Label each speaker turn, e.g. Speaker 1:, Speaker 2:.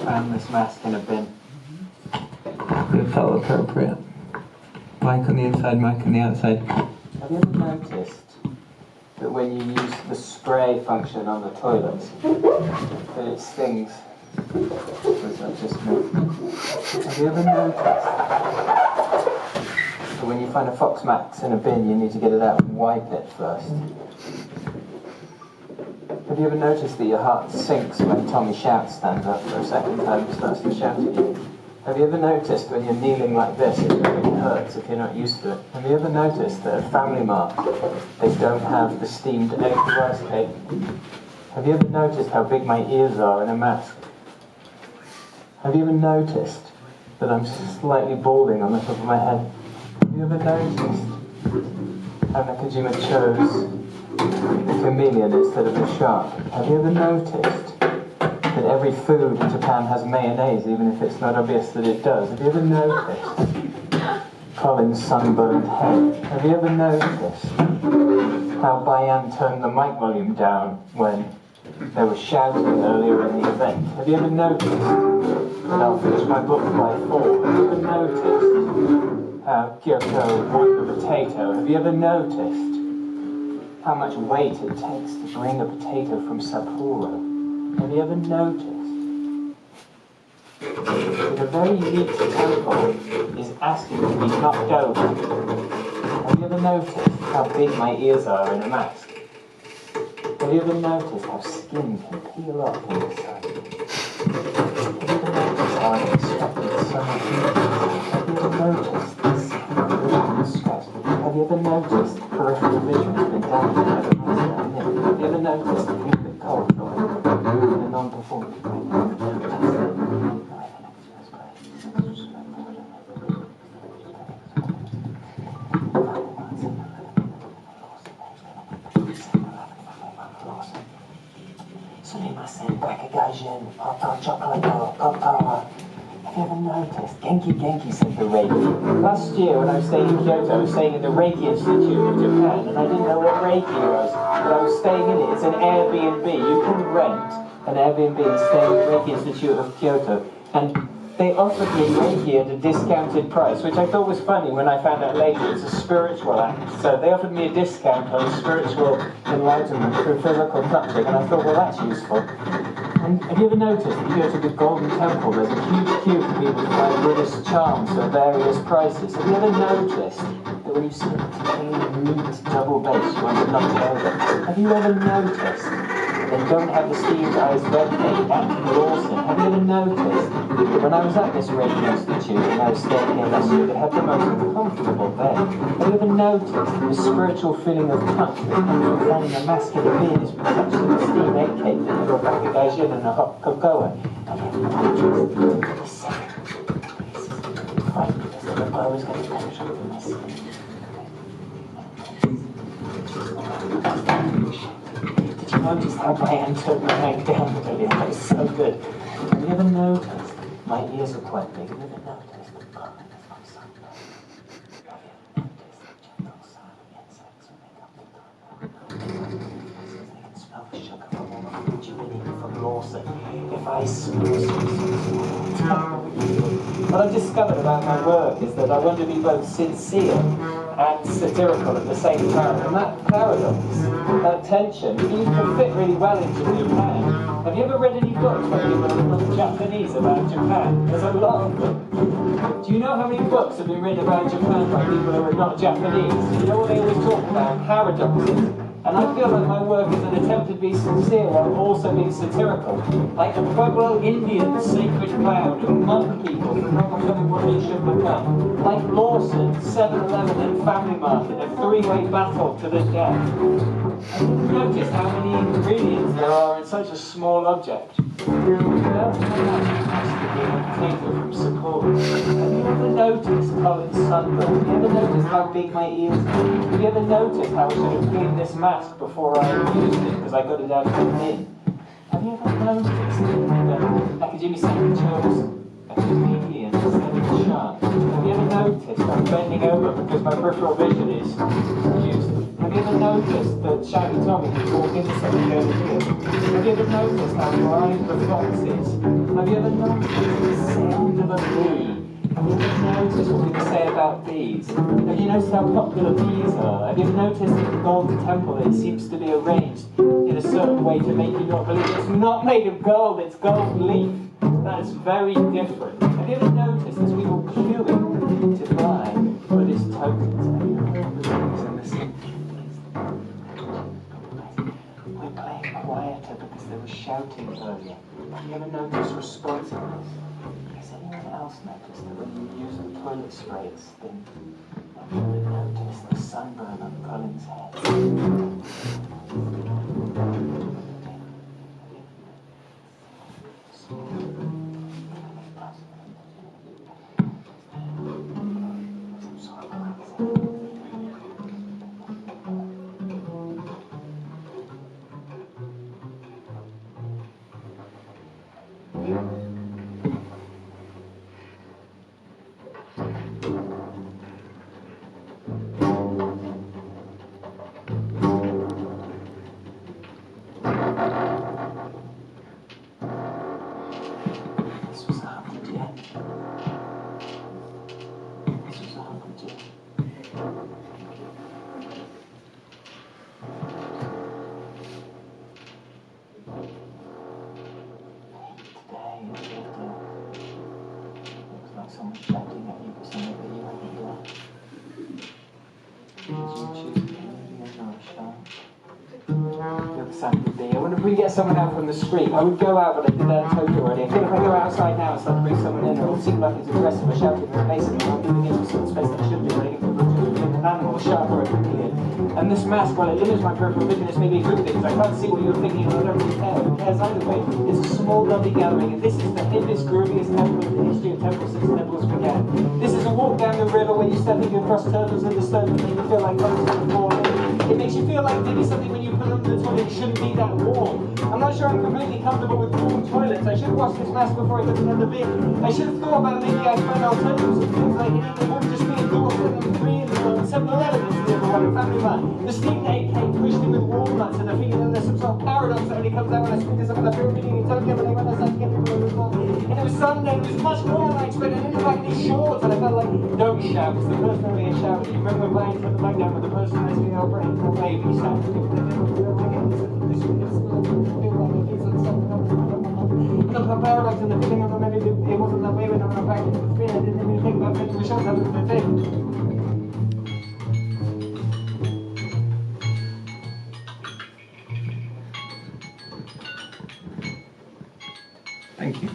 Speaker 1: found this mask in a bin. It felt appropriate. Mic on the inside, mic on the outside. Have you ever noticed that when you use the spray function on the toilets, that it stings? Just me. Have you ever noticed that when you find a fox max in a bin, you need to get it out and wipe it first? Have you ever noticed that your heart sinks when Tommy Shout stands up for a second time and starts to shout at you? Have you ever noticed when you're kneeling like this, it really hurts if you're not used to it? Have you ever noticed that at Family Mart, they don't have the steamed egg rice cake? Have you ever noticed how big my ears are in a mask? Have you ever noticed that I'm slightly balding on the top of my head? Have you ever noticed how Nakajima chose a chameleon instead of a shark? Have you ever noticed that every food in Japan has mayonnaise, even if it's not obvious that it does? Have you ever noticed Colin's sunburned head? Have you ever noticed how Bayan turned the mic volume down when they were shouting earlier in the event? Have you ever noticed that I'll finish my book by 4? Have you ever noticed how Kyoto won the potato? Have you ever noticed how much weight it takes to bring a potato from Sapporo? Have you ever noticed that a very unique temple is asking to be knocked over? Have you ever noticed how big my ears are in a mask? Have you ever noticed how skin can peel off in the sun? Have you ever noticed how unexpected summer heat is? Have you ever noticed this stress? Have you ever noticed peripheral vision has been damaged by the mask? Have you ever noticed that you've been cold in a non-performance way? Have you ever noticed? Genki said the Reiki. Last year when I was staying in Kyoto, I was staying in the Reiki Institute of Japan, and I didn't know what Reiki was, but I was staying in it. It's an Airbnb. You can rent an Airbnb and stay in the Reiki Institute of Kyoto. And they offered me Reiki at a discounted price, which I thought was funny when I found out later it's a spiritual act. So they offered me a discount on spiritual enlightenment through physical touching, and I thought, well, that's useful. And have you ever noticed that you go to the Golden Temple, there's a huge queue for people to buy Buddhist charms at various prices? Have you ever noticed that when you see a particularly neat double bass, you want to knock it over? Have you ever noticed that they don't have the steamed ice red cake at Lawson? Have you ever noticed that when I was at this Reiki Institute and I was staying here last year, they had the most comfortable bed? Have you ever noticed the spiritual feeling of touch that comes from finding a masculine being is touched with a steamed egg cake that you've got a gaijin and a hot cocoa? Have you ever noticed the second because the bow is going to penetrate in my skin? Did you notice how Brian turned my neck down earlier? That was so good. Have you ever noticed my ears are quite big? Have you ever noticed the pollen is my sunburn? Have you ever noticed the gentle sound of insects when they come to the they can smell the sugar from all the food you've been eating from Lawson. If I what I've discovered about my work is that I want to be both sincere and satirical at the same time. And that paradox, that tension, you can fit really well into Japan. Have you ever read any books by people who are Japanese about Japan? There's a lot of them. Do you know how many books have been written about Japan by people who are not Japanese? You know what they always talk about? Paradoxes. And I feel like my work is an attempt to be sincere while also being satirical. Like the Pueblo Indians' sacred cloud who mock people for not becoming what they should become. Like Lawson, 7-Eleven and Family Mart in a three-way battle to the death. And you've noticed how many ingredients there are in such a small object. You know how much it costs to be a potato from Sapporo? Have you ever noticed Colin's sunburn? Have you ever noticed how big my ears are? Have you ever noticed how I should have cleaned this mask before I used it because I got it out of the bin? Have you ever noticed that Nakajima chose a chameleon instead of a shark? Have you ever noticed I'm bending over because my peripheral vision is reduced? Have you ever noticed that Shaggy Tommy can walk into something over here? Have you ever noticed noticed how blind the fox is? Have you ever noticed the sound of a bee? Have you ever noticed what people say about bees? Have you noticed how popular bees are? Have you ever noticed that the Golden Temple, it seems to be arranged in a certain way to make you not believe it's not made of gold, it's gold leaf? That is very different. Have you ever noticed as we were queuing to buy Buddhist tokens? We're playing quieter because they were shouting earlier. Have you ever noticed responsiveness? Has anyone else noticed that when you use the toilet spray it's thin? Have you ever noticed the sunburn on Colin's head? I wonder if we get someone out from the street. I would go out, but I did that in Tokyo already. I feel if I go outside now and start to bring someone in, it will seem like it's aggressive or shouting or basically I'm giving into some space that I shouldn't be letting people to an animal or shark or a kid. And this mask, while it limits my peripheral vision, it's maybe a good thing because I can't see what you're thinking and I don't really care. Who cares either way? It's a small, lovely gathering, and this is the hippest, grooviest temple in the history of temples since temples began. This is a walk down the river where you're stepping across turtles in the stone and you feel like boats are falling. It makes you feel like maybe something when you put under the toilet shouldn't be that warm. I'm not sure I'm completely comfortable with warm toilets. I should have washed this mask before I took another bit. I should have thought about maybe I'd find alternatives of things like it wouldn't just be indoors and 3 in the morning, 7-Eleven is the other one, a family man. The steamed egg cake pushed in with walnuts and I figured that there's some sort of paradox that only comes out when I speak to someone I feel reading in Tokyo when I went outside to get people in the world. And it was Sunday, it was much more than I expected. I didn't have any shorts and I felt like, don't shout, because the person over here shouted. You remember when playing from the back down with the person that's being operated in the way, but you sound like it. The paradox and the feeling of maybe it wasn't that way when I went back into the screen. I didn't even think about making the shots out of the thing. Thank you.